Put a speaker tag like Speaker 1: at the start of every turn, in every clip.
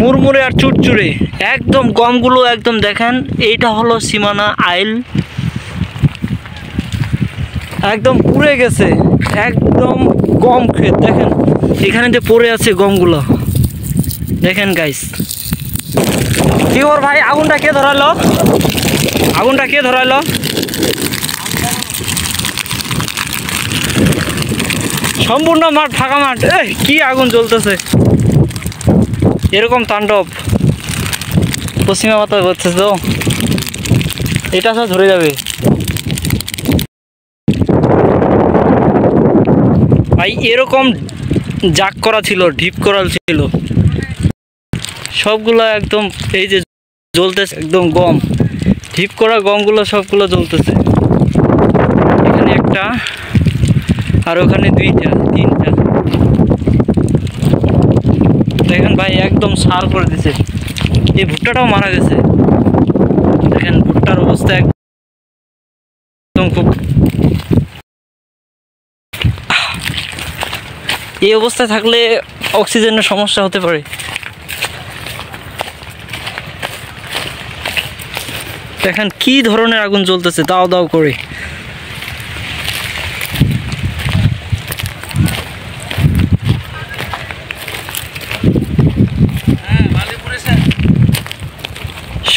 Speaker 1: মুড়মুড়ে আর চুরচুরে একদম গমগুলো একদম দেখেন। এইটা হলো সীমানা আইল, একদম পুড়ে গেছে, একদম গম ক্ষেত দেখেন। এখানে যে পড়ে আছে গমগুলো দেখেন গাইস। কি ওর ভাই, আগুনটা কে ধরালো? আগুনটা কে ধরালো? সম্পূর্ণ মাঠ, ফাঁকা মাঠ, কি আগুন জ্বলতেছে। এরকম তাণ্ডব পশ্চিমা মাথায় হচ্ছে তো, এটা সব ধরে যাবে ভাই। এরকম জাগ করা ছিল, ঢিপ করা ছিল, সবগুলো একদম এই যে জ্বলতেছে, একদম গম ঢিপ করা গমগুলো সবগুলো জ্বলতেছে। এখানে একটা, আর ওখানে দুইটা, তিনটা দেখেন ভাই, একদম সার করে দিছে। এই ভুট্টাটাও মারা গেছে দেখেন, ভুট্টার অবস্থা একদম খুব। এই অবস্থায় থাকলে অক্সিজেনের সমস্যা হতে পারে। দেখেন কি ধরনের আগুন জ্বলতেছে, দাও দাও করে।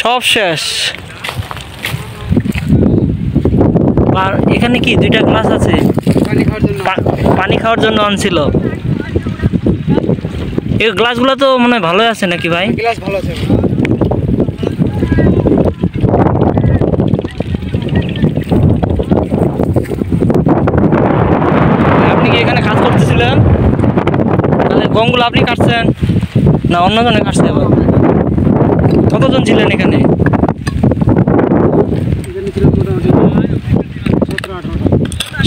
Speaker 1: সব শেষ। আর এখানে কি দুইটা গ্লাস আছে, পানি খাওয়ার জন্য আনছিল। এই গ্লাসগুলো তো মনে হয় ভালোই আছে নাকি ভাই? গ্লাস ভালো আছে। আপনি কি এখানে কাজ করতেছিলেন? তাহলে গমগুলো আপনি কাটছেন না অন্যজনে কাটছে? আবার কতজন ছিলেন এখানে?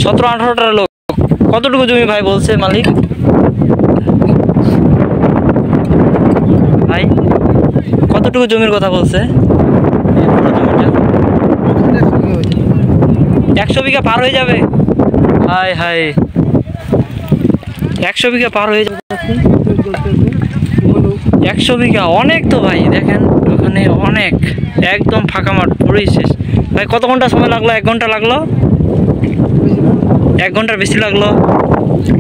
Speaker 1: 17-18টা লোক। কতটুকু জমি ভাই বলছে মালিক? ভাই কতটুকু জমির কথা বলছে? 100 বিঘা পার হয়ে যাবে। হায় হায়, 100 বিঘা পার হয়ে যাবে। 100 বিঘা অনেক তো ভাই। দেখেন ওখানে অনেক, একদম ফাঁকা মাঠ, পুরোই শেষ। ভাই কত ঘন্টা সময় লাগলো? 1 ঘন্টা লাগলো? 1 ঘন্টার বেশি লাগলো।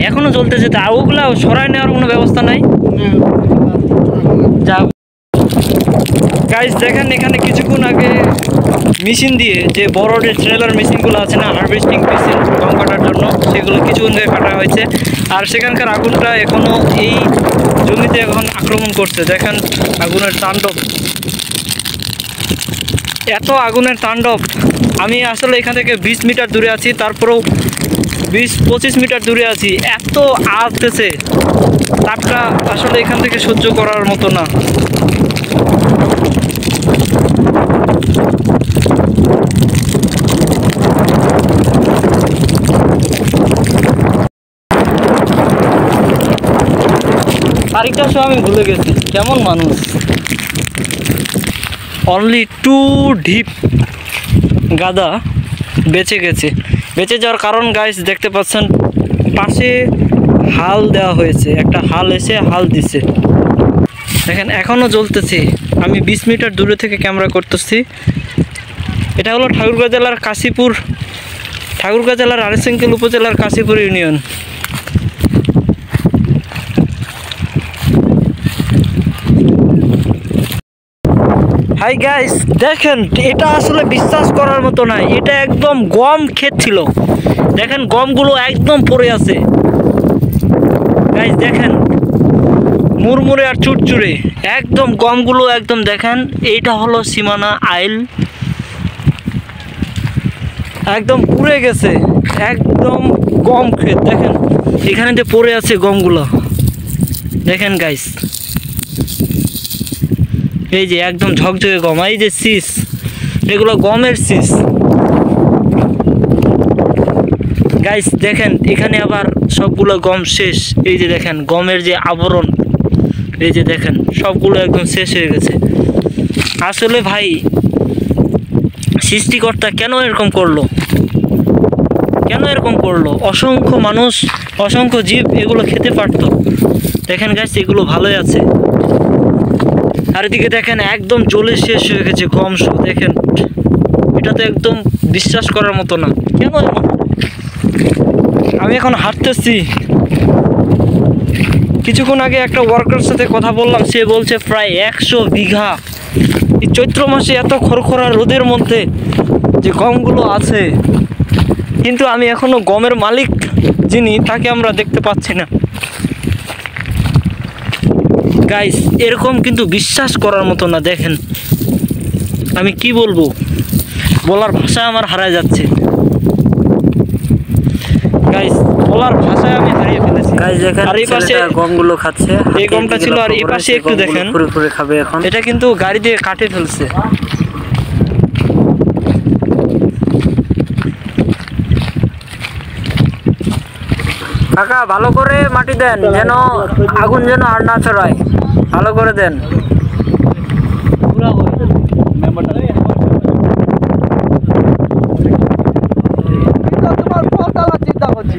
Speaker 1: এখনো চলতেছে। তা ওগুলা সরাই নেওয়ার কোনো ব্যবস্থা নাই? যা গাইস দেখেন, এখানে কিছুক্ষণ আগে মেশিন দিয়ে, যে বড় যে ট্রেলার মেশিনগুলো আছে না, হারভেস্টিং মেশিন গম কাটার জন্য, সেগুলো কিছুক্ষণ আগে কাটা হয়েছে। আর সেখানকার আগুনটা এখনো এই জমিতে এখন আক্রমণ করছে। দেখেন আগুনের তাণ্ডব, এত আগুনের তাণ্ডব। আমি আসলে এখান থেকে 20 মিটার দূরে আছি, তারপরেও 20-25 মিটার দূরে আছি, এত আসতেছে তাপটা আসলে এখান থেকে সহ্য করার মতো না। তারিখটার সময় আমি ভুলে গেছি। কেমন মানুষ! অনলি 2 ঢিপ গাদা বেঁচে গেছে। বেঁচে যাওয়ার কারণ গাইস দেখতে পাচ্ছেন, পাশে হাল দেওয়া হয়েছে, একটা হাল এসে হাল দিছে। দেখেন এখনও জ্বলতেছে। আমি 20 মিটার দূরে থেকে ক্যামেরা করতেছি। এটা হলো ঠাকুরগাঁও জেলার কাশীপুর, ঠাকুরগাঁও জেলার আড়াইশঙ্কেল উপজেলার কাশীপুর ইউনিয়ন। হাই গাইস দেখেন, এটা আসলে বিশ্বাস করার মতো নয়। এটা একদম গম ক্ষেত ছিল। দেখেন গমগুলো একদম পড়ে আছে গাইস। দেখেন মুড়মুড়ে আর চুরচুরে একদম গমগুলো একদম দেখেন। এইটা হলো সীমানা আইল, একদম পুড়ে গেছে, একদম গম ক্ষেত। দেখেন এখানে যে পড়ে আছে গমগুলো দেখেন গাইস। এই যে একদম ঝকঝকে গম, এই যে শীষ, এগুলো গমের শীষ গাইস। দেখেন এখানে আবার সবগুলো গম শেষ। এই যে দেখেন গমের যে আবরণ, এই যে দেখেন সবগুলো একদম শেষ হয়ে গেছে। আসলে ভাই সৃষ্টিকর্তা কেন এরকম করলো? কেন এরকম করলো? অসংখ্য মানুষ, অসংখ্য জীব এগুলো খেতে পারতো। দেখেন গাইস এগুলো ভালোই আছে। আর এদিকে দেখেন একদম জ্বলে শেষ হয়ে গেছে গম সহ। দেখেন এটা তো একদম বিশ্বাস করার মতো না। কেন এমন? আমি এখন হাঁটতেছি, কিছুক্ষণ আগে একটা ওয়ার্কার সাথে কথা বললাম, সে বলছে প্রায় 100 বিঘা এই চৈত্র মাসে এত খড়খড়া রোদের মধ্যে যে গমগুলো আছে, কিন্তু আমি এখনো গমের মালিক যিনি তাকে আমরা দেখতে পাচ্ছি না। গাইস এরকম কিন্তু বিশ্বাস করার মতো না। দেখেন আমি কি বলবো, বলার ভাষা আমার হারায় যাচ্ছে গাইস, বলার ভাষায় আমি হারিয়ে ফেলেছি।
Speaker 2: গাইস দেখেন
Speaker 1: আর এই পাশে
Speaker 2: গমগুলো খাচ্ছে,
Speaker 1: এই গমটা ছিল, আর এই পাশে একটু দেখেন
Speaker 2: পুরো পুরো খাবে এখন।
Speaker 1: এটা কিন্তু গাড়ি দিয়ে কাটে ফেলছে।
Speaker 2: কাকা ভালো করে মাটি দেন, যেন আগুন যেন আর না ছড়ায়, ভালো করে দেন।
Speaker 1: তোমার চিন্তা করছি